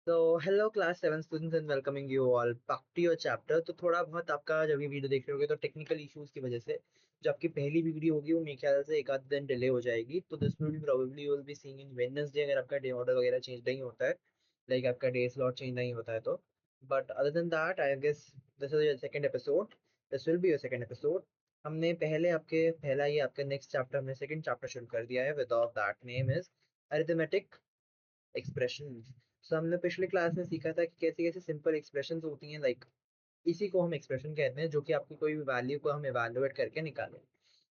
So, hello class 7 students and welcoming you all back to your chapter। तो थोड़ा बहुत आपका जब ये वीडियो देख रहे होगे तो टेक्निकल इश्यूज की वजह से जो आपकी पहली वीडियो होगी वो मेरे ख्याल से एक आध दिन डिले हो जाएगी। तो this will B probably you will be seeing in Wednesday अगर आपका डे ऑर्डर वगैरह चेंज नहीं होता है, लाइक आपका डे स्लॉट चेंज नहीं होता है तो। But other than that I guess this is your second episode. This will be your second episode. हमने पहले आपके पहला ये आपका नेक्स्ट चैप्टर हमने सेकंड चैप्टर शुरू कर दिया है with of that name is arithmetic expression. So हमने पिछले क्लास में सीखा था कि कैसे कैसे सिंपल एक्सप्रेशंस होती हैं, लाइक इसी को हम एक्सप्रेशन कहते हैं, जो कि आपकी कोई भी वैल्यू को हम इवैल्यूएट करके निकालें।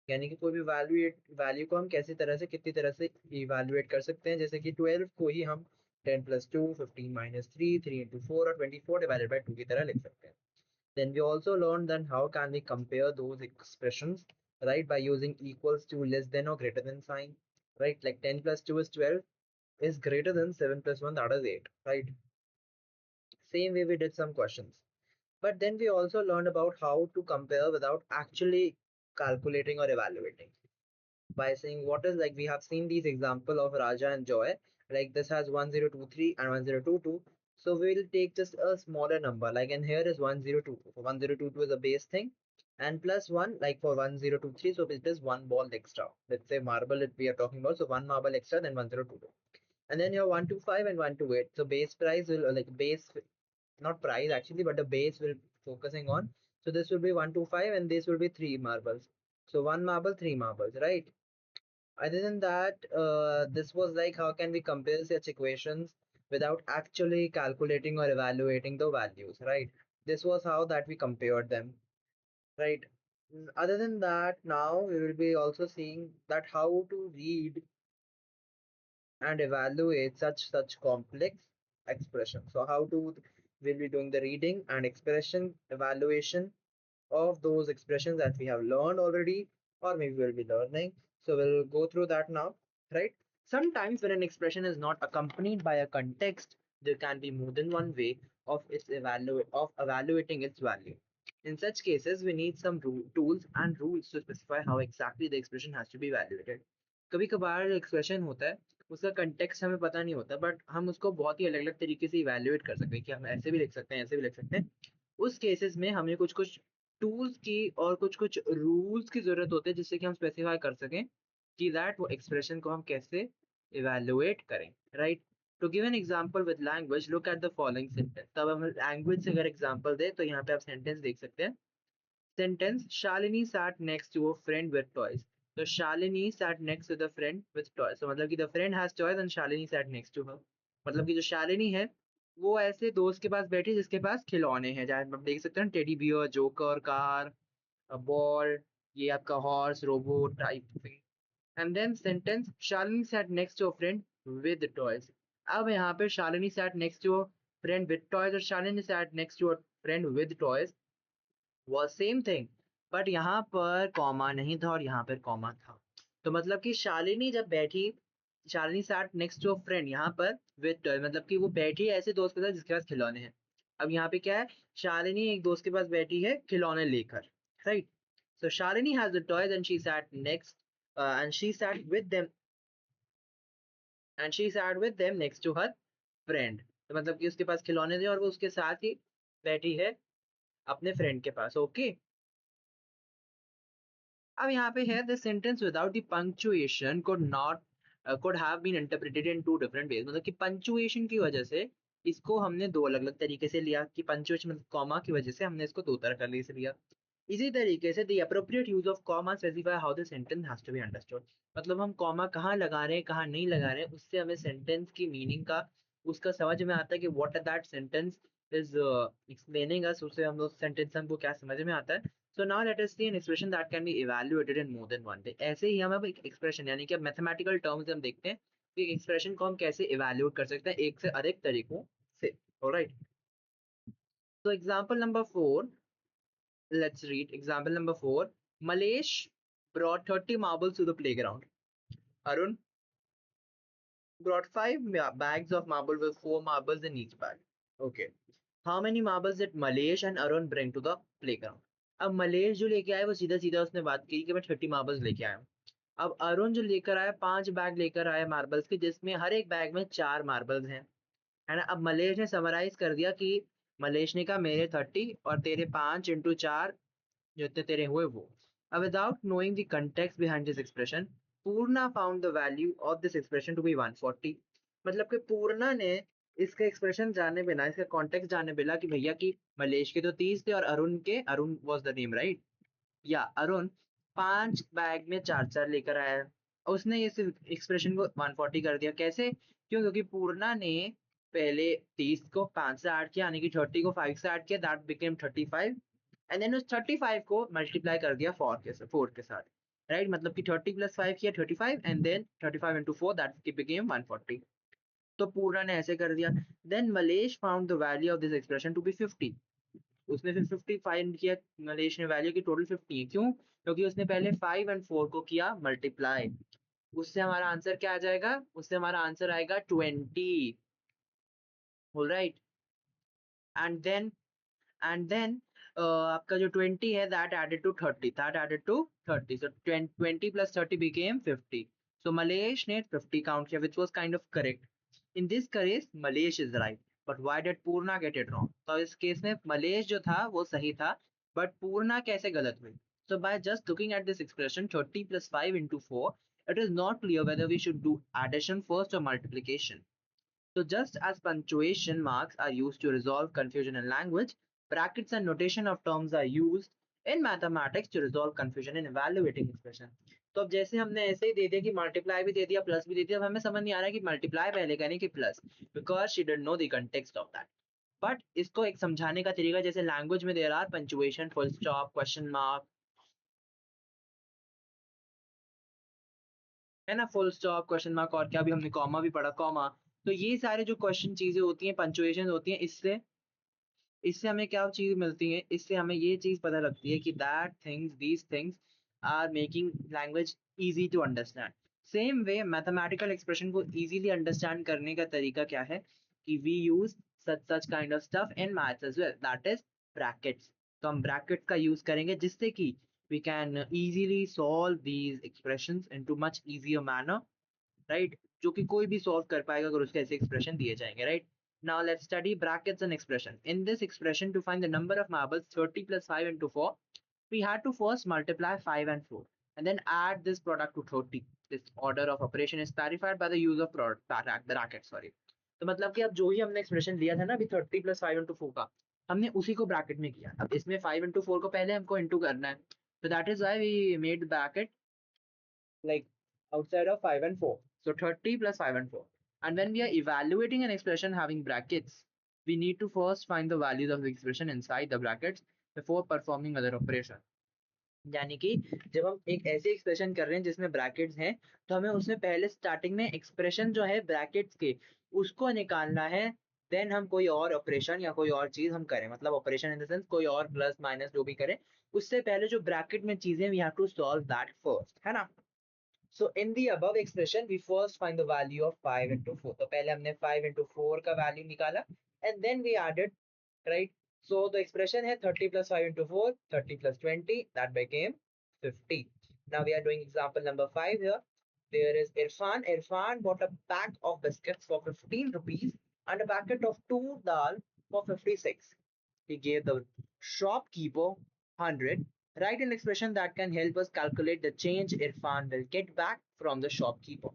यानी कि कोई भी वैल्यू को हम कैसी तरह से कितनी तरह से इवैल्यूएट कर सकते हैं, जैसे कि 12 को ही हम 10 प्लस 2 15 माइनस 3 3 इंटू 4 और 24 डिवाइडेड बाई 2 की तरह लिख सकते हैं। Then we also learned then how can we compare those expressions, right, by using equals to, less than or greater than sign, right? Like 10 plus 2 is 12 is greater than 7 plus 1, that is 8, right? Same way we did some questions. But then we also learned about how to compare without actually calculating or evaluating. By saying what is, like we have seen these example of Raja and Joy, like this has 1023 and 1022. So we'll take just a smaller number, like, and here is 1022. So 1022 is a base thing, and plus one, like for 1023, so it is one ball extra. Let's say marble we are talking about, so one marble extra than 1022. And then you have 125 and 128. So base price will like base, not price actually, but the base will focusing on. So this will be 125 and this will be three marbles. So one marble, three marbles, right? Other than that, this was like how can we compare such equations without actually calculating or evaluating the values, right? This was how that we compared them, right? Other than that, now we will be also seeing that how to read and evaluate such complex expressions. So how to we'll be doing the reading and expression evaluation of those expressions that we have learned already, or maybe we'll be learning. So we'll go through that now, right? Sometimes when an expression is not accompanied by a context, there can be more than one way of evaluating its value. In such cases, we need some tools and rules to specify how exactly the expression has to be evaluated. कभी कभार expression होता है, उसका context हमें पता नहीं होता, but हम उसको बहुत ही अलग अलग तरीके से इवेल्युएट कर सकते हैं कि हम ऐसे भी लिख सकते हैं, ऐसे भी लिख सकते हैं। उस केसेस में हमें कुछ कुछ टूल्स की और कुछ कुछ रूल्स की जरूरत होती है, जिससे कि हम स्पेसिफाई कर सकें कि दैट वो एक्सप्रेशन को हम कैसे इवेल्युएट करें, right? To give an example with language, look at the following sentence. तब हम लैंग्वेज से अगर एग्जांपल दें तो यहाँ पे आप सेंटेंस देख सकते हैं। Sentence, Shalini sat next to a friend with toys. तो Shalini sat next to the friend with toys, तो मतलब कि the friend has toys and Shalini sat next to her। मतलब कि जो शालिनी है वो ऐसे दोस्त के पास बैठी जिसके पास खिलौने हैं, जहाँ आप देख सकते हैं teddy bear, joker, car, ball, ये आपका horse, robot type thing. And then sentence, Shalini sat next to a friend with toys। अब यहाँ पे Shalini sat next to a friend with toys और Shalini sat next to a friend with toys was same thing, but यहाँ पर comma नहीं था और यहाँ पर कॉमा था। तो मतलब कि शालिनी जब बैठी, Shalini sat next to a friend, यहाँ पर विद मतलब कि वो बैठी है ऐसे दोस्त के साथ जिसके पास खिलौने हैं। अब यहाँ पे क्या है, शालिनी एक दोस्त के पास बैठी है खिलौने लेकर, right? So Shalini has the toys and she sat next and she sat with them next to her friend. तो मतलब कि उसके पास खिलौने थे और वो उसके साथ ही बैठी है अपने फ्रेंड के पास, ओके? अब यहाँ पे है the sentence without the punctuation could have been interpreted in two different ways। मतलब कि पंक्चुएशन की वजह से इसको हमने दो अलग अलग तरीके से लिया, कि पंक्चुएशन मतलब कॉमा की वजह से हमने इसको दो तरह कर लिया। इसी तरीके से the appropriate use of comma specify how the sentence has to be understood. मतलब हम कॉमा कहाँ लगा रहे हैं कहाँ नहीं लगा रहे हैं, उससे हमें सेंटेंस की मीनिंग का उसका समझ में आता है कि what that sentence is explaining us. उससे हम लोग सेंटेंस हमको क्या समझ में आता है। So now let us see an expression that can be evaluated in more than one way। ऐसे ही हम अब एक एक्सप्रेशन यानी कि अब मैथमेटिकल टर्म्स हम देखते हैं कि एक्सप्रेशन को हम कैसे इवेल्युएट कर सकते हैं एक से अधिक तरीकों से। Alright, so example number 4, let's read example number 4। Malesh brought 30 marbles to the playground। Arun brought 5 bags of marble with 4 marbles in each bag। Okay, how many marbles did Malesh and Arun bring to the playground? अब मलेश जो लेके आया वो सीधा सीधा उसने बात की कि मैं 30 मार्बल्स लेके आया हूँ। अब अरुण जो लेकर आया 5 बैग लेकर आया मार्बल्स के, जिसमें हर एक बैग में 4 मार्बल्स हैं। है ना। अब मलेश ने समराइज कर दिया कि मलेश ने कहा मेरे 30 और तेरे 5 इंटू 4 जितने तेरे हुए वो। अब without knowing the context behind this expression, Purna found the value of this expression to be 140। मतलब कि पूर्णा ने इसका एक्सप्रेशन जाने बिना, इसका कॉन्टेक्स्ट जाने बिना कि भैया कि मलेश के तो 30 थे और अरुण के, Arun was the name right, या अरुण 5 बैग में 4 4 लेकर आया है। उसने इस एक्सप्रेशन को 140 कर दिया। कैसे? क्यों? क्योंकि पूर्णा ने पहले 30 को 5 से ऐड किया, यानी कि 30 को 5 से ऐड किया, दैट बिकेम 35, एंड देन उस 35 को मल्टीप्लाई कर दिया 4 के साथ, राइट। मतलब कि 30 प्लस 5 किया 35, and then 35 into 4 that became 140। तो पूरा ने ऐसे कर दिया। Then Malesh found the value of this expression to be 50। उसने फिर 50 फाइंड किया मलेश ने, वैल्यू की टोटल 50 है। क्यों? क्योंकि उसने पहले 5 एंड 4 को किया मल्टीप्लाई। उससे हमारा आंसर क्या आ जाएगा? उससे हमारा आंसर आएगा 20। ऑलराइट, एंड देन आपका जो 20 है that added to 30, so 20 plus 30 became 50, so Malesh ने 50 काउंट किया, which was kind of correct. In this case Malesh is right, but why did Purna get it wrong? तो इस case में मलेश जो था वो सही था, but पूर्णा कैसे गलत हुई? So by just looking at this expression 30 plus 5 into 4, it is not clear whether we should do addition first or multiplication. So just as punctuation marks are used to resolve confusion in language, brackets and notation of terms are used in mathematics to resolve confusion in evaluating expression. तो अब जैसे हमने ऐसे ही दे दिया कि multiply भी दे दिया plus भी दे दिया, अब हमें समझ नहीं आ रहा है कि मल्टीप्लाई पहले करें कि plus, because she didn't know the context of that. But इसको एक समझाने का तरीका, जैसे लैंग्वेज में दे रहा है punctuation, full stop, question mark, है ना, फुल स्टॉप, क्वेश्चन मार्क, और क्या भी हमने कॉमा भी पढ़ा, कॉमा। तो ये सारे जो क्वेश्चन चीजें होती हैं, पंचुएशन होती हैं, इससे इससे हमें क्या चीज मिलती है? इससे हमें ये चीज पता लगती है कि that things, these things are making language easy to understand. Same way mathematical expression को इजीली अंडरस्टैंड करने का तरीका क्या है कि we use such kind of stuff in maths as well, that is brackets. तो हम ब्रैकेट्स का यूज करेंगे जिससे कि we can easily solve these expressions into much easier manner, right, जो कि कोई भी सॉल्व कर पाएगा अगर उसके ऐसे एक्सप्रेशन दिए जाएंगे, right. Now let's study brackets and expression. In this expression, to find the number of marbles 30 plus 5 into 4, we had to first multiply 5 and 4 and then add this product to 30. This order of operation is clarified by the use of bracket, sorry. तो मतलब कि अब जो ही हमने expression लिया था ना अभी 30 प्लस 5 इंटू 4 का, हमने उसी को ब्रैकेट में किया। अब इसमें 5 इंटू 4 को पहले हमको इंटू करना है, तो that is why we made bracket like outside of 5 and 4. So 30 plus 5 and 4. And when we are evaluating an expression having brackets, we need to first find the values of the expression inside the brackets before performing other operation. यानी कि जब हम एक ऐसे expression कर रहे हैं जिसमें ब्रैकेट्स हैं, तो हमें उसमें पहले स्टार्टिंग में एक्सप्रेशन जो है ब्रैकेट्स के उसको निकालना है। देन हम कोई और ऑपरेशन या कोई और चीज हम करें, मतलब ऑपरेशन इन द सेंस कोई और प्लस माइनस जो भी करें, उससे पहले जो ब्रैकेट में चीजें we have to solve that first, है ना। So in the above expression, we first find the value of 5 into 4. तो पहले हमने 5 into 4 का value निकाला and then we added, right? So the expression है 30 plus 5 into 4, 30 plus 20, that became 50. Now we are doing example number 5 here. There is Irfan. Irfan bought a pack of biscuits for 15 rupees and a packet of 2 dal for 56. He gave the shopkeeper 100. Write an expression that can help us calculate the change Irfan will get back from the shopkeeper.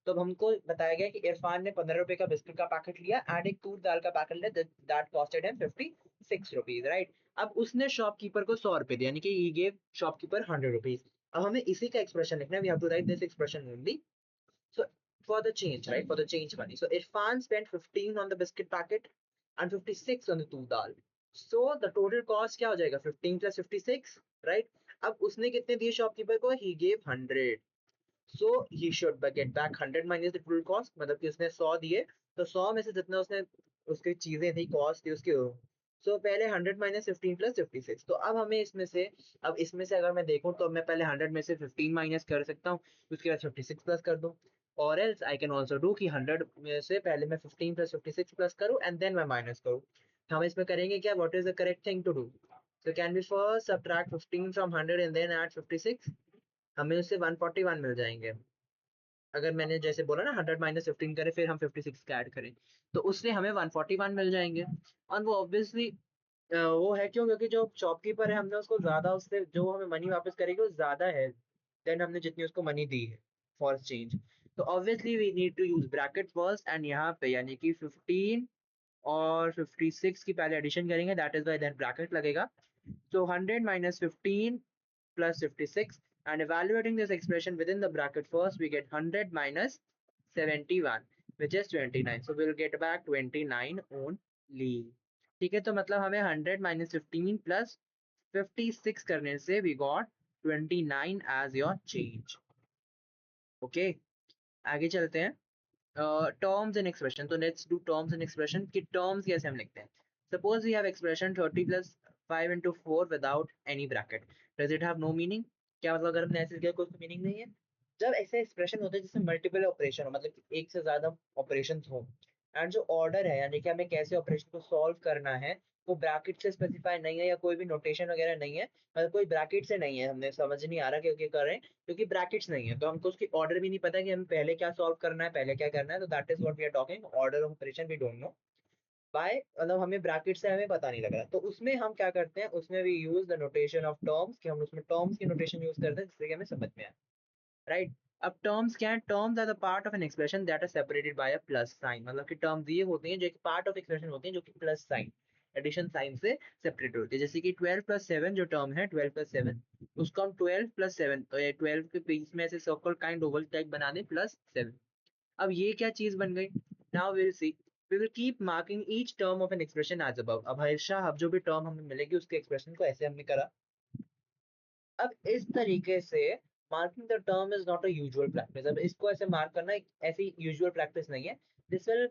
तो अब हमको बताया गया कि इरफान ने 15 रुपए का biscuit का पैकेट लिया एंड एक तूर दाल का पैकेट लिया, that costed him 56 rupees, right. अब उसने शॉपकीपर को 100 रुपए दिया, यानी कि ही गेव शॉपकीपर 100 रुपीज। अब हमें इसी का एक्सप्रेशन लिखना है, we have to write this expression only. So for the change, right, for the change money. So Irfan spent 15 on the biscuit packet and 56 on the two dal. So the total cost क्या हो जाएगा? 15 plus 56, right? अब उसने कितने दिए shopkeeper को? He gave 100. So he should get back 100 minus the total cost. मतलब कि उसने 100 दिए, तो 100 में से जितना उसने उसकी चीजें थी, कॉस्ट थी उसकी, सो पहले 100 माइनस 15 प्लस 56। तो अब हमें इसमें से, अब इसमें से अगर मैं देखूं तो मैं पहले 100 में से 15 माइनस कर सकता हूँ, उसके बाद 56 प्लस कर दूं, और else I can also do कि 100 में से पहले मैं 15 प्लस 56 प्लस करूं एंड देन मैं माइनस करूं। हम इसमें करेंगे क्या? What is the correct thing to do? So can be first subtract 15 from 100 and then add 56। हमें उससे 141 मिल जाएंगे। अगर मैंने जैसे बोला ना 100 माइनस 15 करें फिर हम 56 का ऐड करें, तो उससे हमें 141 मिल जाएंगे। और वो ऑब्वियसली वो है क्यों, क्योंकि जो शॉपकीपर है हमने उसको ज्यादा, उससे जो हमें मनी वापस करेगी वो ज्यादा है देन हमने जितनी उसको मनी दी है फॉर चेंज। तो obviously we need to use bracket first, and यहाँ पे यानी कि 15 और 56 की पहले एडिशन करेंगे, that is why then bracket लगेगा। So 100 minus 15 plus 56, and evaluating this expression within the bracket first, we get 100 minus 71, which is 29. So we'll get back 29 only. ठीक है, तो मतलब हमें 100 minus 15 plus 56 करने से we got 29 as your change. Okay, आगे चलते हैं। टर्म्स एंड एक्सप्रेशन, तो let's do terms and expression कि टर्म्स कैसे हम लिखते हैं। Suppose we have expression 30 plus 5 into 4 without any bracket, does it have no meaning? क्या मतलब अगर हमने ऐसे किया कोई मीनिंग नहीं है? जब ऐसे एक्सप्रेशन होते हैं जिसमें मल्टीपल ऑपरेशन हो, मतलब एक से ज्यादा ऑपरेशन हो, एंड जो ऑर्डर है यानी कि हमें कैसे ऑपरेशन को सॉल्व करना है वो ब्रैकेट से स्पेसिफाई नहीं है, या कोई भी नोटेशन वगैरह नहीं है, मतलब कोई ब्रैकेट से नहीं है, हमने समझ नहीं आ रहा क्योंकि कर रहे हैं क्योंकि ब्रैकेट्स नहीं है, तो हमको उसकी ऑर्डर भी नहीं पता कि हमें पहले क्या सॉल्व करना है पहले क्या करना है, तो that is what we are talking order of operation, we don't know by, मतलब हमें ब्रैकेट से हमें पता नहीं लग रहा। तो उसमें हम क्या करते हैं, उसमें we use the notation of terms, कि हम उसमें टर्म्स की नोटेशन यूज करते हैं जिससे कि हमें समझ में आए, राइट? अब टर्म्स क्या है? Terms are the part of an expression that are separated by a plus sign, मतलब कि टर्म्स ये होती हैं जो एक पार्ट ऑफ एक्सप्रेशन होती हैं जो कि प्लस साइन एडिशन साइन से सेपरेट होती है। जैसे कि 12 प्लस 7 जो टर्म है 12 प्लस 7, उसको हम 12 प्लस 7, तो ये 12 के बीच में ऐसे सर्कल काइंड ओवल टाइप बना दें प्लस 7। अब ये क्या चीज बन गई? Now will see, we will keep marking each term of an expression as above. अब हमेशा अब जो भी टर्म हमें मिलेगी उसके एक्सप्रेशन को ऐसे हमने करा। अब इस तरीके से marking the term is not a usual practice, अब इसको ऐसे मार्क करना एक ऐसी यूजुअल प्रैक्टिस नहीं है। This will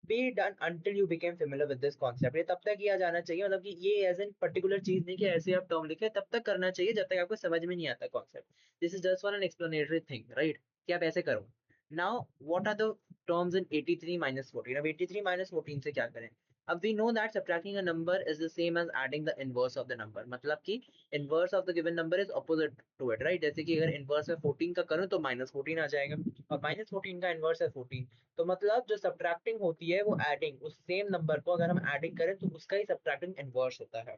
be done until you became familiar with this concept, ये तब तक किया जाना चाहिए, मतलब कि ये एज एन पर्टिकुलर चीज नहीं कि ऐसे आप टर्म लिखे, तब तक करना चाहिए जब तक आपको समझ में नहीं आता concept. This is just for an explanatory thing, right, कि आप ऐसे करो। Now what are the terms in 83 minus 14? अब 83 minus 14 से क्या करें? अब we know that subtracting a number is the same as adding the inverse of the number, मतलब कि inverse of the given number is opposite to it, right? जैसे कि अगर इनवर्स में 14 का करूं तो -14 आ जाएगा, और -14 का इनवर्स है 14, तो मतलब जो सब्ट्रैक्टिंग होती है वो एडिंग, उस सेम नंबर को अगर हम एडिंग करें तो उसका ही सब्ट्रैक्टिंग इनवर्स होता है।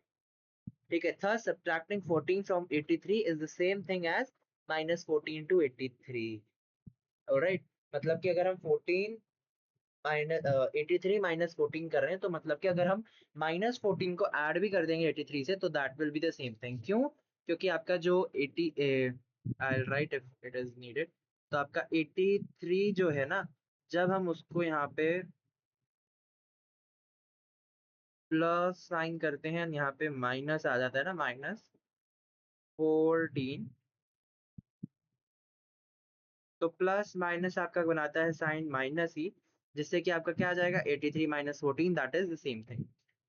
ठीक है, third subtracting 14 from 83 is the same thing as -14 to 83, alright? मतलब कि अगर हम 14 माइनस 83 माइनस 14 कर रहे हैं, तो मतलब कि अगर हम -14 को ऐड भी कर देंगे 83 से तो that will be the same thing. क्यों? क्योंकि आपका जो 80, I will write if it is needed, तो आपका 83 जो है ना, जब हम उसको यहाँ पे प्लस साइन करते हैं, यहाँ पे माइनस आ जाता है ना, -14, तो प्लस माइनस आपका बनाता है साइन माइनस ही, जिससे कि आपका क्या आ जाएगा 83 minus 14, that is the same thing.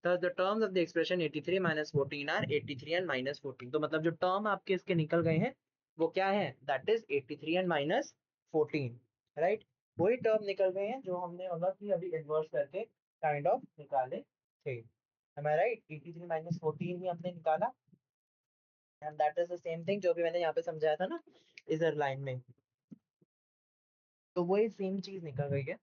तो the terms of the expression 83 minus 14 are 83 and -14, तो मतलब जो टर्म आपके इसके निकल गए हैं वो क्या है? That is 83 and -14, right? वही टर्म निकल गए हैं जो हमने मतलब कि अभी इन्वर्स करके काइंड ऑफ निकाले थे। am I right? 83 minus 14 ही हमने निकाला, and that is the same thing जो भी मैंने यहाँ पे समझाया था ना इधर लाइन में, तो वही सेम चीज निकल गई है।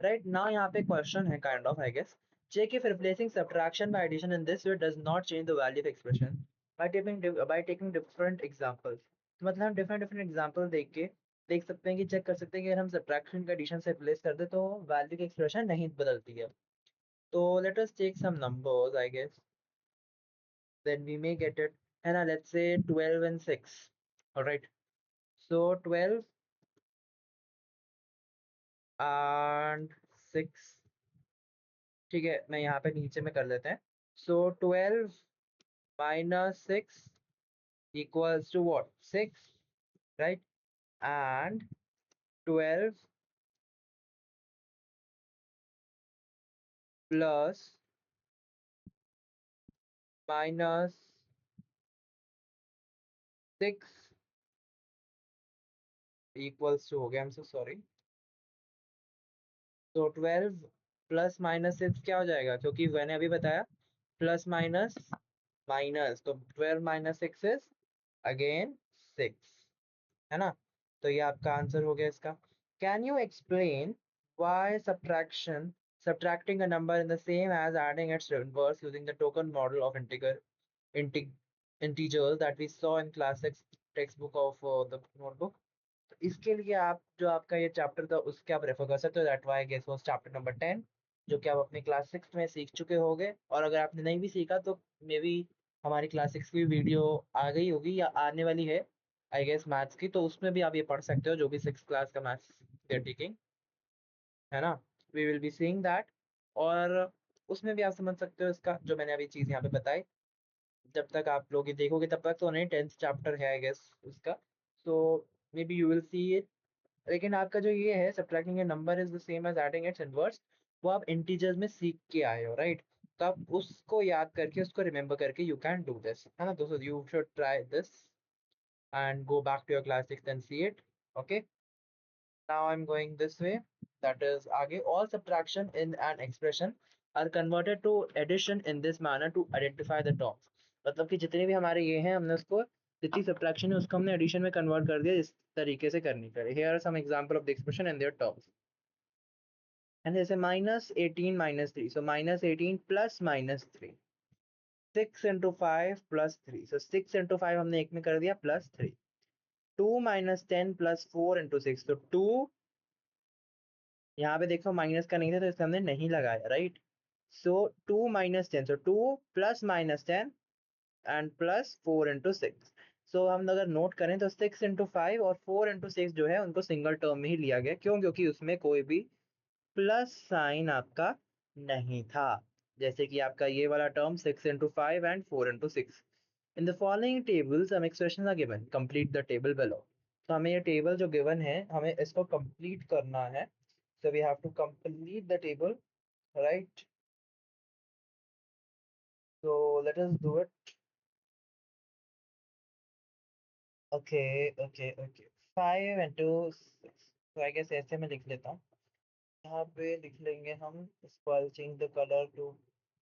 Right now यहाँ पे क्वेश्चन है kind of I guess, check if replacing subtraction by addition in this way does not change the value of expression by taking different examples। तो मतलब हम डिफरेंट डिफरेंट एग्जांपल देख के देख सकते हैं कि चेक कर सकते हैं कि अगर हम सब्ट्रैक्शन का एडिशन से रिप्लेस कर दे तो वैल्यू की एक्सप्रेशन नहीं बदलती है। तो let us take some numbers I guess, then we may get it, है ना? Let's say 12 and 6, alright? So 12 and 6, ठीक है, मैं यहाँ पे नीचे में कर लेते हैं। सो 12 minus 6 equals to what? 6, right? And 12 plus minus 6 equals to, हो गया, I'm so sorry, तो 12 प्लस माइनस 6 क्या हो जाएगा? क्योंकि मैंने अभी बताया प्लस माइनस माइनस, तो 12 minus 6 इज अगेन 6, है ना? तो ये आपका आंसर हो गया इसका। Can you explain why subtracting a number in the same as adding its inverse using the token model of integ, integers that we saw in class 6 textbook of the notebook? तो इसके लिए आप जो आपका ये चैप्टर था उसके आप रेफर कर सकते हो, that why guess was chapter number 10, जो कि आप अपने क्लास 6 में सीख चुके होगे। और अगर आपने नहीं भी सीखा तो मे बी हमारी क्लास 6 की वीडियो आ गई होगी या आने वाली है आई गेस मैथ्स की, तो उसमें भी आप ये पढ़ सकते हो, जो भी 6 क्लास का मैथ्स दे टेकिंग, है ना। We will be seeing that. और उसमें भी आप समझ सकते हो इसका जो मैंने अभी चीज़ यहाँ पे बताई। जब तक आप लोग ये देखोगे तब तक तो नहीं, 10th चैप्टर है आई गेस उसका, so may be you will see it. लेकिन आपका जो ये है subtracting a number is the same as adding its inverse, वो आप इंटीजर्स में सीख के आए हो, राइट। तो आप उसको याद करके उसको रिमेंबर करके यू कैन डू दिस, है ना दोस्तों। You should try this and go back to your class 6 and see it. Okay, now I'm going this way. That is, आगे all subtraction in an expression are converted to addition in this manner to identify the terms. मतलब कि जितने भी हमारे ये हैं हमने उसको जितनी subtraction है उसको हमने addition में convert कर दिया इस तरीके से करनी पड़े. Here are some example of the expression and their terms. And जैसे -18 -3, so -18 plus -3, 6 into 5 plus 3, so 6 into 5 हमने एक में कर दिया plus 3, 2 minus 10 plus 4 into 6, तो 2, यहाँ पे देखो माइनस का नहीं था तो इसका हमने नहीं लगाया, right. So 2 minus 10, so 2 plus minus 10 and plus 4 into 6। सो हम अगर नोट करें तो 6 into 5 और 4 into 6 जो है उनको सिंगल टर्म में ही लिया गया, क्यों? क्योंकि उसमें कोई भी प्लस साइन आपका नहीं था। जैसे कि आपका ये वाला term 6 into 5 and 4 into 6। In the following table some expressions are given, complete the table below. तो हमें ये टेबल जो गिवन है हमें इसको कंप्लीट करना है, so we have to complete the table, right? So let us do it. Okay. 5 into 6, so I guess ऐसे में लिख लेता हूँ। यहाँ पे लिख लेंगे हम, इसको I'll change the color to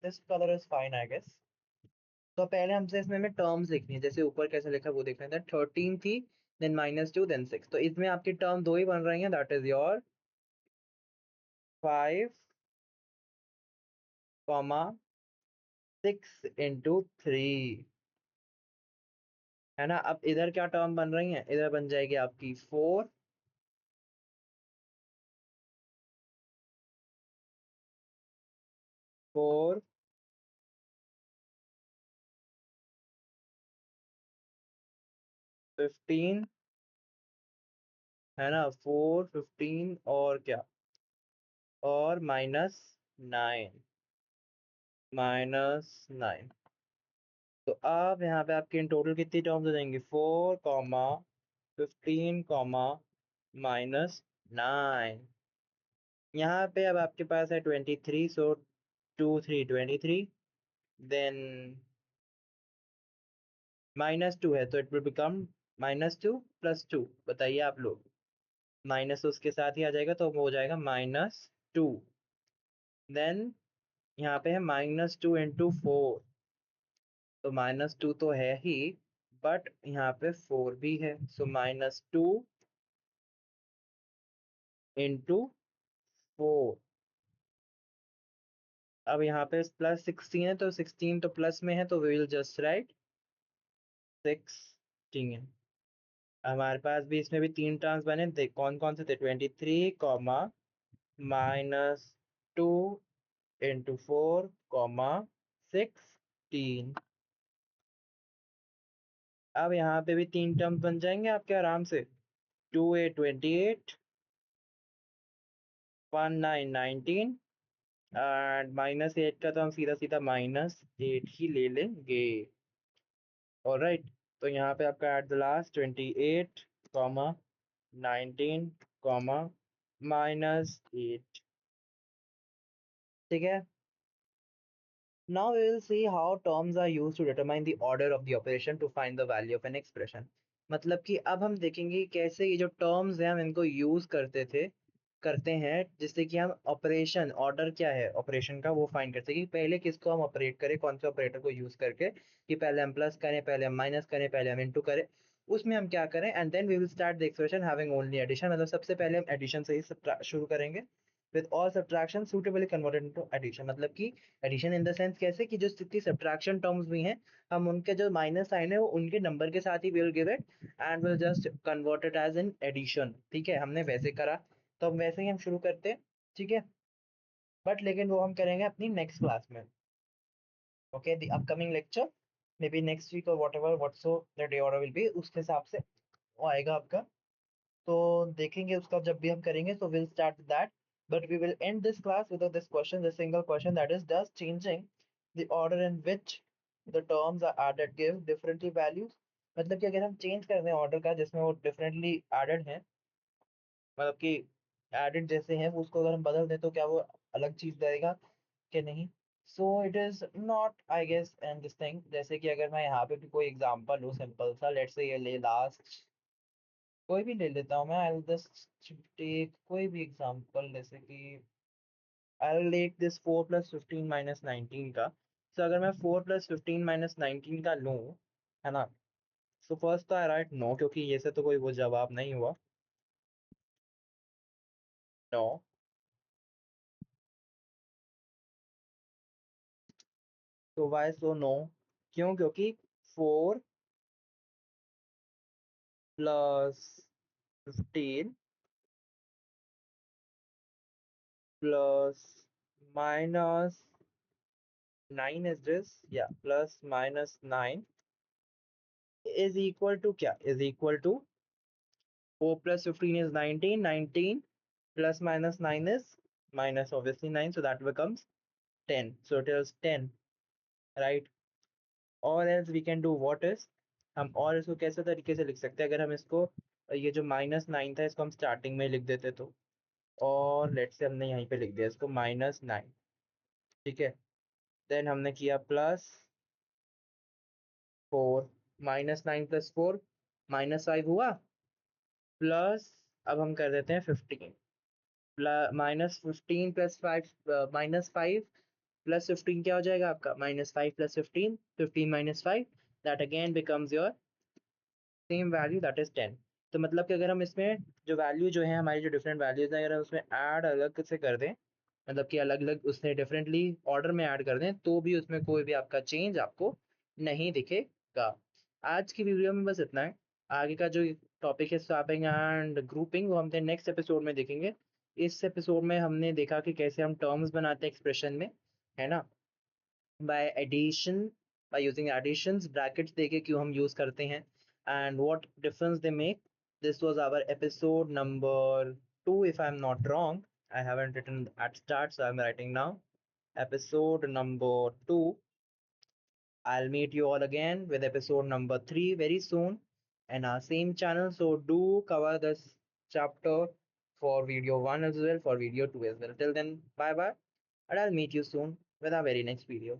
this color is fine I guess। तो पहले हमसे इसमें हमें टर्म्स लिखनी है, जैसे ऊपर कैसे लिखा है वो देखना है। 13 थी, देन -2, देन 6, तो इसमें आपकी टर्म दो ही बन रही हैं, दैट इज योर 5, 6 into 3, है ना। अब इधर क्या टर्म बन रही है, इधर बन जाएगी आपकी 4, 4, 15, है ना, 4, 15 और क्या, और -9, -9। तो अब यहाँ पे आपके इन टोटल कितनी टर्म्स हो जाएंगी, 4, 15, -9। यहाँ पे अब आपके पास है 23, सो 2 3 23, देन -2 है तो इट विल बिकम -2 + 2। बताइए आप लोग, माइनस उसके साथ ही आ जाएगा तो वो हो जाएगा -2। देन यहाँ पे है -2 into 4, तो -2 तो है ही, बट यहाँ पे 4 भी है, सो -2 into 4। अब यहाँ पे +16 है तो 16 तो प्लस में है तो वी विल जस्ट राइट 16। हमारे पास भी इसमें भी तीन टर्म्स बने थे, कौन कौन से थे, 23, -2 into 4, 16। अब यहाँ पे भी तीन टर्म्स बन जाएंगे आपके आराम से, 2 8 28, 1 9 19, एंड -8 का तो हम सीधा सीधा -8 ही ले लेंगे। ऑलराइट, तो यहाँ पे आपका एट द लास्ट 28, 19, -8। ठीक है। Now we will see how terms are used to determine the order of the operation to find the value of an expression। मतलब कि अब हम देखेंगे कैसे ये जो terms हैं हम इनको use करते हैं जिससे कि हम ऑपरेशन, ऑर्डर क्या है ऑपरेशन का वो फाइंड कर सके, पहले किसको हम ऑपरेट करें, कौन से ऑपरेटर को यूज करके, कि पहले हम प्लस करें, पहले हम माइनस करें, पहले हम इनटू करें। उसमें हम क्या करें, and then we will start the expression having only addition, मतलब सबसे पहले हम एडिशन से ही शुरू करेंगे। With all subtraction suitably converted into addition, मतलब कि एडिशन इन द सेंस कैसे कि जो जितनी सब्ट्रैक्शन टर्म्स भी हैं, हम उनके जो माइनस साइन है वो उनके नंबर के साथ ही will give it and will just convert it as an addition. ठीक है, हमने वैसे करा, तो अब वैसे ही हम शुरू करते हैं। ठीक है, बट लेकिन वो हम करेंगे अपनी नेक्स्ट क्लास में। Okay, the upcoming lecture may be next week और what ever whatso the day order will be, उस हिसाब से वो आएगा आपका। तो देखेंगे उसका जब भी हम करेंगे, तो will start that. But we will end this class with this question, the single question, that is does changing the order in which the terms are added give differently values. मतलब कि अगर हम चेंज कर दें order का जिसमें वो differently added है, मतलब कि एडेड जैसे हैं, वो उसको अगर हम बदल दें तो क्या वो अलग चीज देगा कि नहीं। So it is not I guess and this thing, जैसे कि अगर मैं यहाँ पे भी कोई एग्जांपल लूँ सिंपल सा, लेट्स से ये ले लास्ट कोई भी ले लेता हूँ मैं, आई जस्ट टेक कोई भी एग्जांपल, जैसे कि आई लेट दिस 4 + 15 - 19 का। सो अगर मैं 4 + 15 - 19 का लूँ, है ना, सो फर्स्ट तो आई राइट नो, क्योंकि ये से तो कोई वो जवाब नहीं हुआ। नो, तो वाई सो नो, क्यों, क्योंकि 4 + 15 +- 9 is this, yeah, +- 9 is equal to क्या, is equal to 4 + 15 is 19, 19 +- 9 is minus obviously 9, so that becomes 10, so it is 10, right? Or else we can do what is, हम और इसको कैसे तरीके से लिख सकते हैं, अगर हम इसको ये जो -9 था इसको हम स्टार्टिंग में लिख देते तो, और लेट से हमने यहीं पे लिख दिया इसको -9। ठीक है, देन हमने किया +4, -9 + 4 -5 हुआ, प्लस अब हम कर देते हैं 15, -15 + 5 -5 + 15 क्या हो जाएगा आपका, -5 + 15, 15 - 5, that again becomes your same value, that is 10। तो मतलब कि अगर हम इसमें जो वैल्यू जो है हमारी जो डिफरेंट वैल्यूज हैं, अगर हम उसमें ऐड अलग से कर दें, मतलब कि अलग अलग उसने डिफरेंटली ऑर्डर में ऐड कर दें, तो भी उसमें कोई भी आपका चेंज आपको नहीं दिखेगा। आज की वीडियो में बस इतना है। आगे का जो टॉपिक है स्वैपिंग एंड ग्रुपिंग, वो हम नेक्स्ट एपिसोड में देखेंगे। इस एपिसोड में हमने देखा कि कैसे हम टर्म्स बनाते हैं एक्सप्रेशन में, है ना, by addition, by using additions, brackets देके क्यों हम यूज करते हैं, and what difference they make. This was our episode number 2 if I'm not wrong. I haven't written at start, so I'm writing now. Episode number 2. I'll meet you all again with episode number 3 very soon and our same channel. So do cover this chapter for video 1 as well, for video 2 as well. Till then, bye bye, and I'll meet you soon with our very next video.